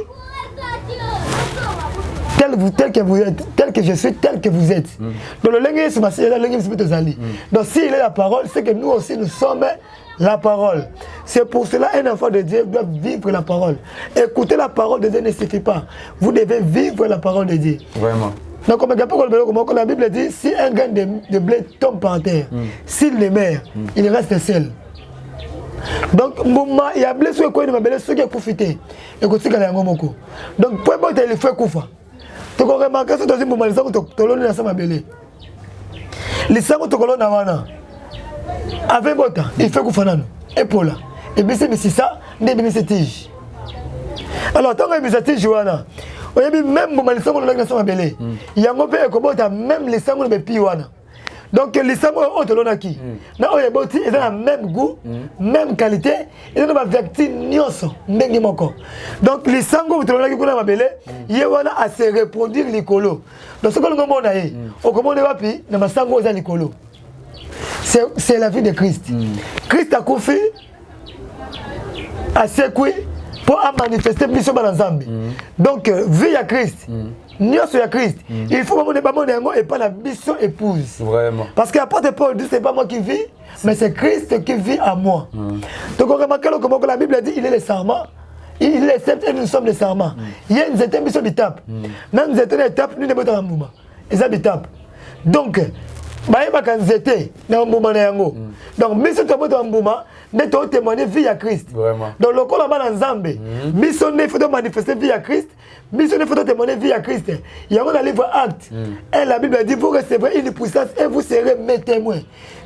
tel que vous êtes, tel que je suis, tel que vous êtes. Donc, donc s'il est la parole, c'est que nous aussi, nous sommes la parole. C'est pour cela qu'un enfant de Dieu doit vivre la parole. Écouter la parole de Dieu ne suffit pas. Vous devez vivre la parole de Dieu. Vraiment. Donc, comme la Bible dit, si un grain de blé tombe par terre, s'il le meurt, il reste seul. Donc, il y a blé sur le coin de ma belle, ce qui est profité. Et que tu as un moko. Donc, pour moi, il faut koufa. Tu as remarqué que tu as un moment, tu as un belle. Les sangs, tu as un avec bota, il fait koufa nano. Et pour là. Et bien, c'est ça, c'est tige. Alors, tant que c'est tige, même moment, les sangs, tu as un belle. Il y a un peu de même les sangs, tu as un donc les sangs ont qui na oye boti ils ont le même goût même qualité ils ont ma vertu nyonso ndenge moko donc les sangs ont qui kuna mabele yewana à se reproduire likolo donc ce que nous avons na ye au comment wapi na masango za likolo c'est la vie de Christ. Christ a confié à ce qui pour manifester mission dans Zambie. Donc vie à Christ. Nyonso ya Christ. Il faut que nous et pas la mission épouse. Vraiment. Parce qu'apôtre Paul dit c'est pas moi qui vis, mais c'est Christ qui vit à moi. Donc on remarque comment la Bible dit il est le serment. Il est sept et nous sommes les serments. Il y a une certaine mission d'étape. Même une certaine étape, nous ne sommes pas en mouvement. Et ça d'étape. Donc, donc, mission en mouvement, nous témoigner vie à Christ. Vraiment. Donc, le corps en Zambie, mission il faut manifester vie à Christ. Mission il faut témoigner vie à Christ. Il y a un livre Acte. Et la Bible dit vous recevrez une puissance et vous serez mes témoins.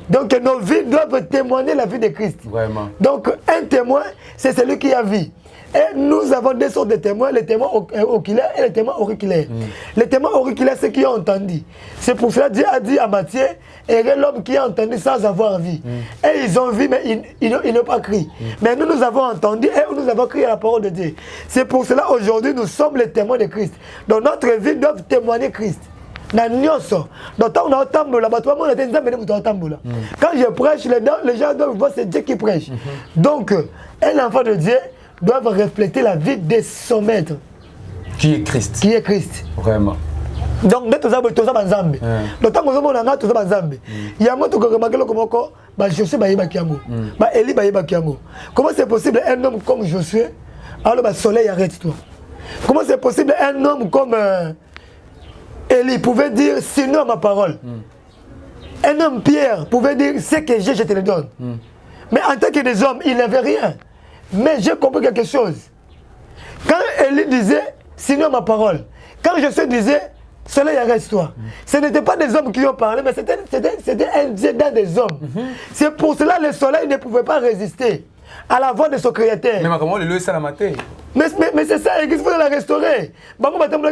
Donc, nos vies doivent témoigner la vie de Christ. Vraiment. Donc, un témoin, c'est celui qui a vie. Et nous avons deux sortes de témoins, les témoins oculaires et les témoins auriculaires. Les témoins auriculaires, c'est qui ont entendu. C'est pour cela que Dieu a dit à Matthieu, et l'homme qui a entendu sans avoir vu. Et ils ont vu, mais ils n'ont pas crié. Mais nous avons entendu et nous avons crié la parole de Dieu. C'est pour cela aujourd'hui nous sommes les témoins de Christ. Donc notre vie doit témoigner Christ. Quand je prêche, les gens doivent voir c'est Dieu qui prêche. Donc, un enfant de Dieu doit refléter la vie de son maître. Qui est Christ. Qui est Christ. Vraiment. Donc, nous sommes tous en Zambie. Donc, quand nous sommes en Zambie, il y a un autre qui Josué Bakiango. Élie Bakiango. Comment c'est possible un homme comme Josué, alors le soleil arrête-toi. Comment c'est possible un homme comme Élie pouvait dire sinon ma parole. Un homme Pierre pouvait dire ce que j'ai, je te le donne. Mais en tant que des hommes, il n'avait rien. Mais j'ai compris quelque chose. Quand Élie disait, sinon ma parole. Quand Josué disait, soleil arrête-toi. Ce n'étaient pas des hommes qui ont parlé, mais c'était un Dieu dans des hommes. C'est pour cela que le soleil ne pouvait pas résister à la voix de son créateur. Mais comment le lieu, c'est la matin. Mais c'est ça, il faut la restaurer. La restaurer,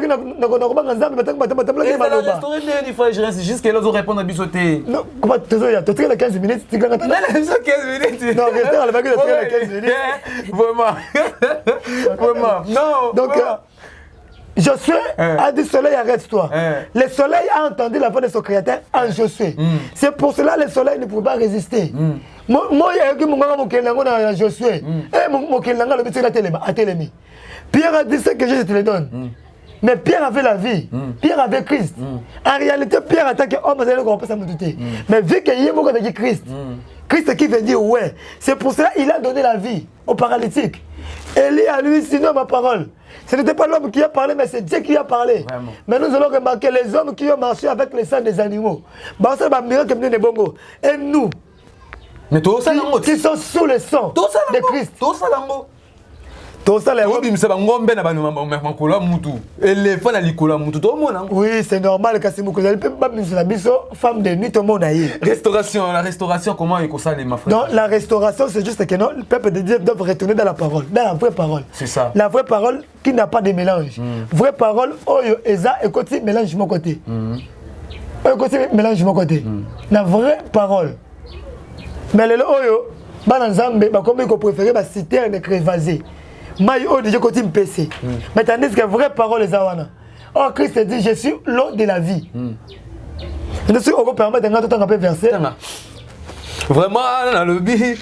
jusqu'à là, ils répondre à bisoter. Non, comment tu as 15 minutes, tu as 15 minutes. Non, restez à la bague de 15 minutes. Vraiment. Non. Donc, Josué a dit soleil arrête-toi. Le soleil a entendu la voix de son créateur en Josué. C'est pour cela que le soleil ne pouvait pas résister. Moi, je Josué. Pierre a dit ce que je te le donne. Mais Pierre avait la vie. Pierre avait Christ. En réalité, Pierre, en tant qu'homme, on peut s'en douter. Mais vu qu'il y a beaucoup de Christ, Christ qui veut dire ouais. C'est pour cela qu'il a donné la vie au paralytique. Élie a lui, sinon ma parole. Ce n'était pas l'homme qui a parlé, mais c'est Dieu qui a parlé. Vraiment. Mais nous allons remarquer les hommes qui ont marché avec le sang des animaux. Et nous, mais qui sont sous le sang de Christ. Oui, c'est normal que femme de nuit, tout le monde a eu. La restauration, comment est-ce que ça, ma frère? Non, la restauration, c'est juste que non, le peuple de Dieu doit retourner dans la parole, dans la vraie parole. C'est ça. La vraie parole qui n'a pas de mélange. Vraie parole, oh, Eza, écoute, mélange mon côté. Écoute, mélange mon côté. La vraie parole. Mais le oyo, Bananzambe, comme il préfère, citer un crévasé. Mais oh, déjà côté PC. Mais tandis que la vraie parole est Zawana. Oh, Christ dit, je suis l'eau de la vie. Je suis au permettre de temps un verset. Vraiment, dans le but,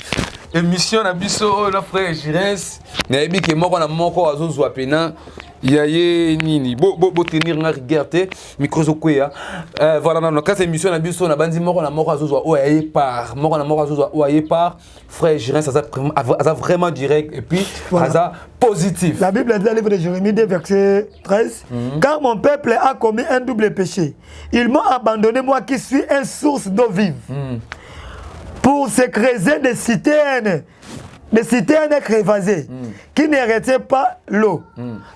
émission, la biso, la frère, je reste. Mais il y a moi, on a azozwa pena. Il y a nini, beau tenir na regarder micro zokoya. Voilà, dans le cas émission, la biso, na bandi moko na moko azozwa oye par, moko na moko azozwa oye par. Frère, je reste ça vraiment direct et puis ça positif. La Bible dit dans le livre de Jérémie 2 verset 13, car mon peuple a commis un double péché. Ils m'ont abandonné, moi qui suis une source d'eau vive. Pour se creuser des citernes crévasées qui ne retiennent pas l'eau.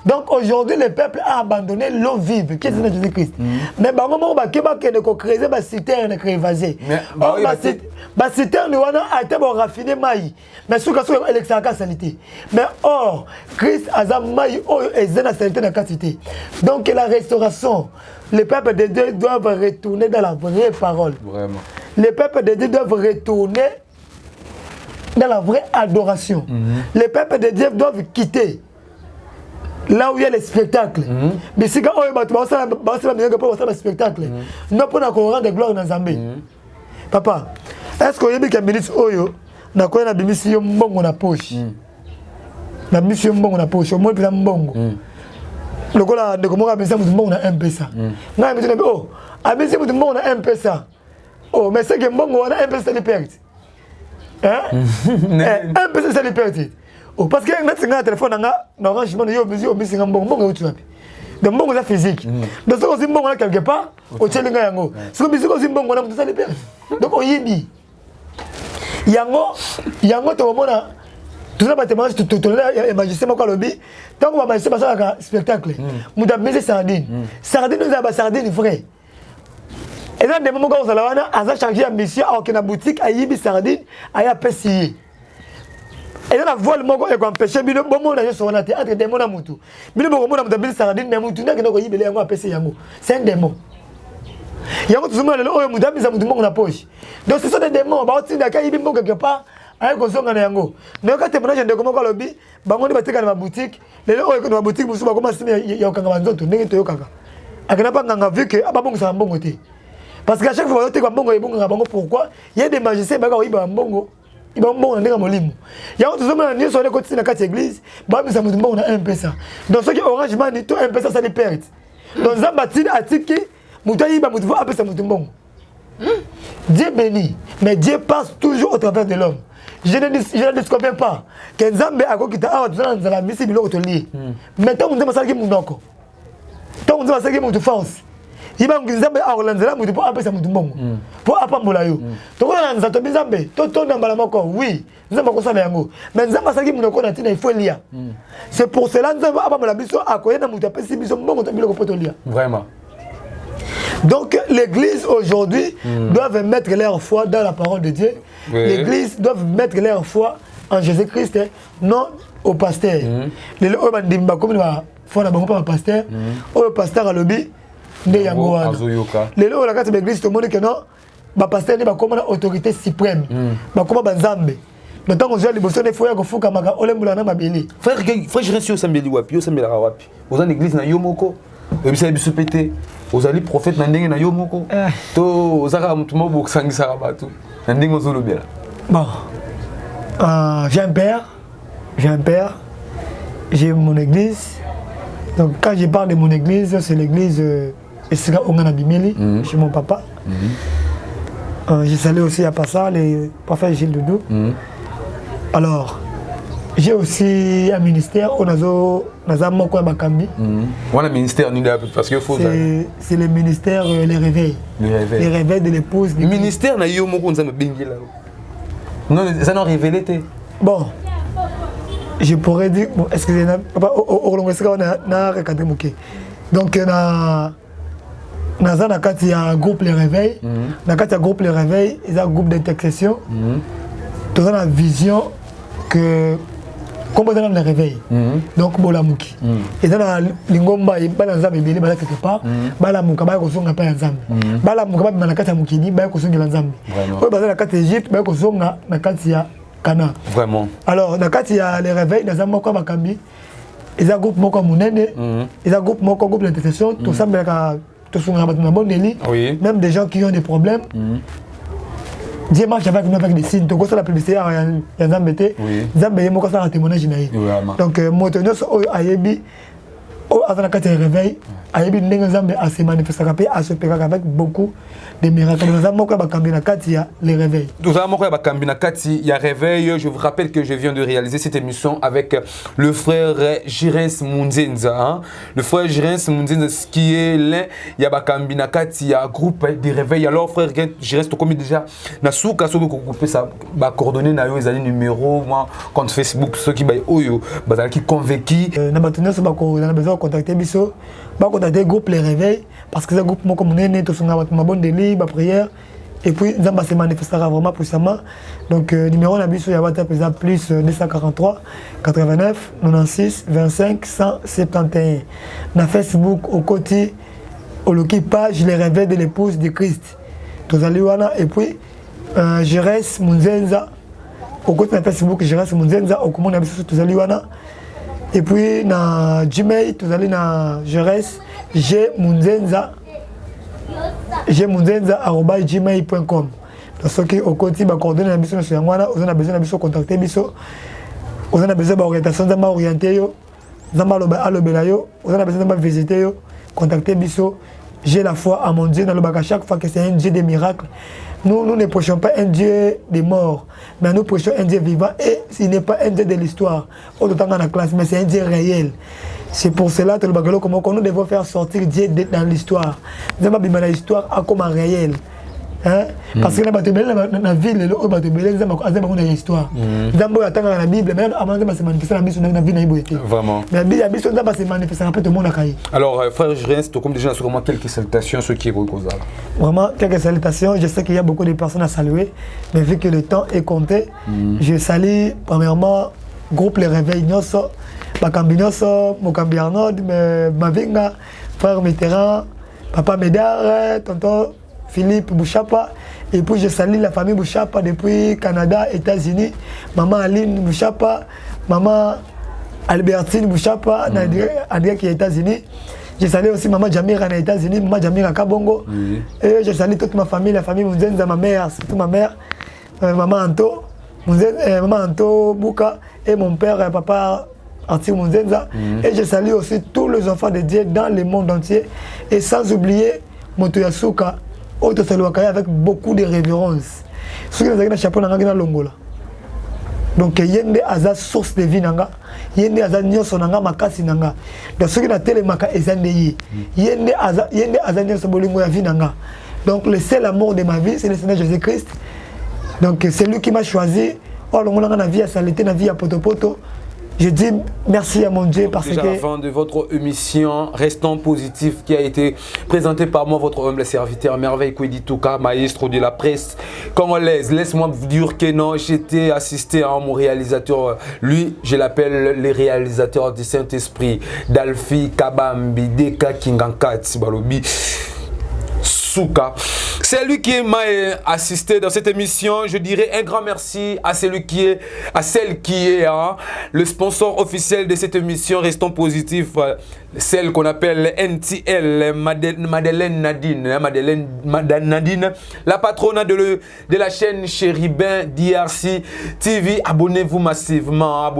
Donc aujourd'hui, le peuple a abandonné l'eau vive, qui est Jésus-Christ. Mais bah, on va creuser des citernes crévasées. Les citernes a été raffiné maï. Mais ce que c'est l'excellente qualité. Mais or, Christ a été maï, est dans la quantité. Donc la restauration, les peuples de Dieu doivent retourner dans la vraie parole. Vraiment. Les peuples de Dieu doivent retourner dans la vraie adoration. Les peuples de Dieu doivent quitter là où il y a les spectacles. Mais si quand on va un spectacle, non pour rendre de gloire dans Zambie. Papa, est-ce qu'on y a des minutes oyo na quoi na bimisi yo mbongo na poche? Na bimisi yo mbongo na poche, au moins puis na mbongo. Le gars de comment abisa mutu mbongo na M-Pesa. Na mi tuna oh, abisa mutu mbongo na M-Pesa. Oh, mais c'est que mbongo na M-Pesa li perte. Un peu ça les perdre. Oh, parce que notre singa téléphone na arrangement yo mesure au singa mbongo utu wapi. De mbongo za physique. Donc ça aussi mbongo là quelque part au tchelinga yango. Ce que bisiko aussi mbongo na mutu ça les perdre. Donc on yibi. Yango to mona tout ça bâtiment tout là magicien moko lobi. Tant qu'on va magicien ça un spectacle. Muta baiser sardine. Sardine nous a ba sardine frère. Et là, des moments où on a chargé un monsieur à la boutique, à Yibi Sardine, à Yapessi. Et là, la voile, moi, je empêché, mais le bon moment, je suis entre des mots à Moutou. Mais le bon moment, je suis Sardine, mais Moutou, n'a pas Yibi, à Pessi Yango. C'est un démon. Yango, tout le monde, Moutou, on a poche. Donc, ce sont des démons, bah, aussi, d'accord, Yibi, quelque part, à un consommateur en Yango. Mais quand tu es de comment on lobby, bah, on va dans ma boutique, les gens qui ont ma boutique, vous savez comment c'est, il y a aucun manzo, tout n'est pas kaka. À quel point on a vu que, ah, bah, bon, c'est un bon côté. Parce qu'à chaque fois, pourquoi il y a des magiciens qui ont un bongo, ils ont un bongo. Il y a des gens qui sont dans l'église, ils ont un peu ça. Donc, ceux qui ont orange, un peu ça, ça les perd. Donc, Zambatine a dit que Dieu bénit, mais Dieu passe toujours au travers de l'homme. Je ne disconviens pas que Nzambe a dit que la mission est liée. Mais tant que vous avez dit que vous avez force. Iba ngizambe a Orlanzela mutu po apesa mutu mbongo. Po apambola yo. To kona nzato bizambe, to tonda mbala moko, oui. Nzamba ko sala yango. Mais nzamba saki munoko na tina il faut lire. C'est pour cela nzamba apambola biso akoyena mutu apesi biso mbongo to biloko poto lire. Vraiment. Donc l'église aujourd'hui doit mettre leur foi dans la parole de Dieu. L'église doit mettre leur foi en Jésus-Christ, non au pasteur. Les gens comme faut na bango pas pasteur. Le pasteur a lobby de yango wana. Les gens la carte de l'église tout le monde que non, ba pasteur ne ba comme autorité suprême. Ba comme banzambe. Maintenant on joue les bosons des fois ko fuka maka olembula na mabeli. Frère je reste au sambeli wapi, au sambela wapi. Aux en église na yomoko. Et puis ça biso pété. Aux ali prophète na ndenge na yomoko. To ozaka mutu mo bokisangisa bato. Na ndenge ozolobela. Bon. J'ai un père, j'ai mon église. Donc quand je parle de mon église, c'est l'église Esra Ongana Bimeli, chez mon papa. J'ai salé aussi à Passa, le prophète Gilles Doudou. Alors, j'ai aussi un ministère, on a Moko Bakambi. On a un ministère, parce qu'il faut. C'est le ministère Les Réveils. Les Réveils de l'épouse. Le ministère, n'a eu Moko, on a Bingila. Non, ça n'a révélé. Bon, je pourrais dire, bon, excusez-moi, donc il y a un groupe Les Réveils, dans le groupe Les Réveils, il y a un groupe d'intercession, tout ça, la vision que comme dans le réveil, donc Bolamouki. Et dans la lingomba, il y a un zambé quelque part, Balamuka, Bakosonga pas un zambé. Balamuka, Manakata Mukini, Bakosonga un zambé. Dans la carte Égypte, Bakosonga, Nakatia, Kana. Vraiment. Alors, dans il y a les réveils, dans un Moko Bakambi, il y a un groupe Moko Mounene, il y a un groupe Moko, groupe d'intercession, tout ça, même des gens qui ont des problèmes. Dieu marche avec nous avec des signes. Donc, ça la publicité, il y a un Zambété. Zambé, il y a un témoignage. Donc, Motonos, Ayebi, Azanakati réveil, Ayebi, Nengazambe, à se manifester à se pérer avec beaucoup de miracles. Nous avons les réveils. Nous avons il y a réveil. Je vous rappelle que je viens de réaliser cette émission avec le frère Jirens Munzenza. Le frère Jirens Munzenza, qui est l'un, il y a Bakambina Kati, il y a un groupe de réveil. Alors, frère Jirens, tu as déjà, Nasuka, ceux qui ont coupé ça, coordonnées, les années numéro, compte Facebook, ceux qui sont convaincus. Nous avons besoin de contacter Bisso. Contacter le groupe Les Réveils parce que c'est un groupe comme nous sommes tous ma bonne délit, ma prière et puis Zamba se manifestera vraiment puissamment. Donc numéro Nabiso WhatsApp est plus 243 89 96 25 171. Na Facebook au côté au loki page Les Réveils de l'épouse de Christ. Et puis je reste Munzenza au côté de Facebook, je reste Munzenza au commun Nabiso Tozaliwana. Et puis na Gmail, tu allez na Jerez, gmunzenza@gmail.com. Donc ceux qui au côté ba coordonner na biso sur ngwana, on a besoin na biso contacter biso. On a besoin d'orientation za ma orienter yo, za ma loba alobela yo, on a besoin de visiter yo, contacter biso. J'ai la foi à mon Dieu dans le bac à chaque fois que c'est un Dieu des miracles. Nous ne prêchons pas un Dieu des morts, mais nous prêchons un Dieu vivant et il n'est pas un Dieu de l'histoire, autant dans la classe, mais c'est un Dieu réel. C'est pour cela que nous devons faire sortir Dieu dans l'histoire. Nous devons bien l'histoire comme un réel. Hein? Parce que la ville, il y a histoire. Nous avons la Bible, mais avant de se manifester la mission, la vie. Vraiment. Mais la mission doit se manifester un peu tout le monde a caillé. Alors, frère, je reste comme déjà sûrement quelques salutations, ceux qui évoquent ça. Vraiment, quelques salutations. Je sais qu'il y a beaucoup de personnes à saluer, mais vu que le temps est compté, je salue premièrement groupe Les Réveils Nyoso, Bakambi Nyoso, Mokambi Arnaud, Mavinga, frère Mitterrand, Papa Médard, tonton Philippe Bouchapa, et puis je salue la famille Bouchapa depuis Canada, États-Unis, maman Aline Bouchapa, maman Albertine Bouchapa, André qui est aux États-Unis. Je salue aussi maman Jamira aux États-Unis, maman Jamira Kabongo. Et je salue toute ma famille, la famille Munzenza, ma mère, surtout ma mère, maman Anto, maman Anto Bouka, et mon père, papa Arthur Munzenza. Et je salue aussi tous les enfants de Dieu dans le monde entier. Et sans oublier Motoyasuka, avec beaucoup de révérence. Ceux qui ont un chapeau dans Longola. Donc yende aza source de vie nanga, yende aza nyonso nanga makasi nanga. Donc ce qui na telemaka ezande yi. Yende aza nyonso bolingo ya vie nanga. Donc le seul amour de ma vie c'est le Seigneur Jésus-Christ. Donc c'est lui qui m'a choisi. Oh longo nanga na vie à saleté na vie à potopoto. Je dis merci à mon Dieu parce déjà que... à la fin de votre émission Restons Positifs qui a été présentée par moi, votre humble serviteur Merveille Kwedi Touka, maestro de la presse congolaise. Laisse-moi vous dire que non, j'étais assisté à mon réalisateur. Lui, je l'appelle le réalisateur du Saint-Esprit, Dalfi Kabambi, Deka Kingankati Balobi. C'est lui qui m'a assisté dans cette émission. Je dirais un grand merci à celle qui est le sponsor officiel de cette émission. Restons positifs. Celle qu'on appelle NTL, Madeleine Nadine, la patronne de la chaîne Chéribin DRC TV. Abonnez-vous massivement,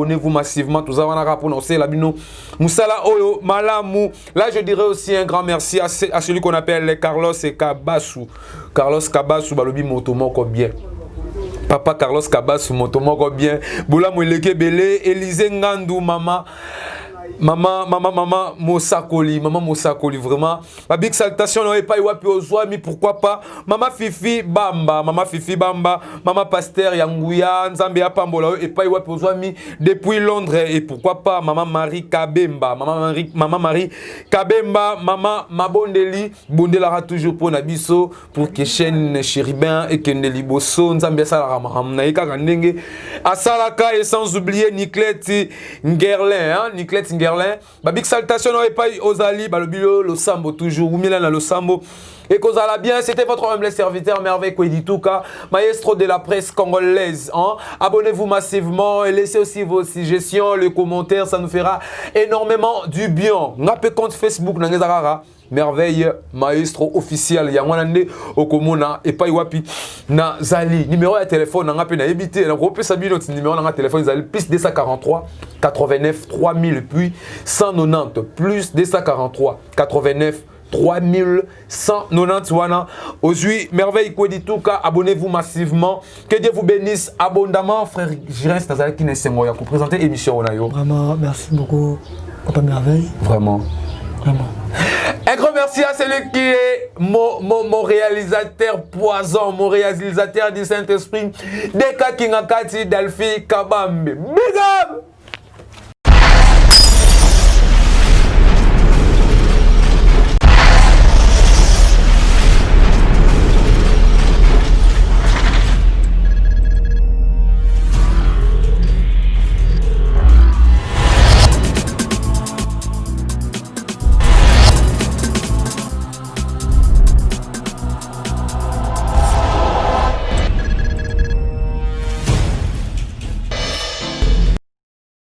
Tout ça, on a prononcé la bino. Moussala Oyo Malamou. Là, je dirais aussi un grand merci à celui qu'on appelle Carlos Kabassou. Carlos Kabassou, balobi motomoko bien. Papa Carlos Kabassou, motomoko bien. Boula Mouileke Belé, Élisée Ngandou, maman Mosakoli, vraiment. Ma big salutation n'aurait pas eu au Zouami, pourquoi pas. Maman Fifi Bamba, maman Pasteur Yangouya, Nzambia Pambola, et pas eu au Zouami depuis Londres, et pourquoi pas. Maman Marie Kabemba, maman Mabondeli, Bondelara toujours pour Nabiso, pour que chaîne Chéribin et que Neliboso, Nzambia Salarama, Naïka Asalaka, et sans oublier Nikleti Ngerlin, ma big salutation n'aurait pas eu aux Ali, le bilo, le sambo toujours, ou Milan le sambo. Et qu'on a bien, c'était votre humble serviteur Merveille Kwedi Touka, maestro de la presse congolaise. Hein? Abonnez-vous massivement et laissez aussi vos suggestions, les commentaires, ça nous fera énormément du bien. N'appelez compte Facebook, Merveille maestro officiel Yangwanande Okomona et pas Iwapi na Zali. Numéro de téléphone, n'a pas évité. On peut s'habiller notre numéro de téléphone Zali plus 243 89 3000 puis 190 plus 243 89 3190 wana. Aujourd'hui, Merveille Kwedi Touka, abonnez-vous massivement. Que Dieu vous bénisse abondamment, frère Jirens Nazali Kinesengoya pour présenter l'émission Onayo. Vraiment, merci beaucoup, Papa Merveille. Vraiment. Un grand merci à celui qui est mon réalisateur poison, mon réalisateur du Saint-Esprit, Deka Kingakati Dalfi Kabambe. Big up!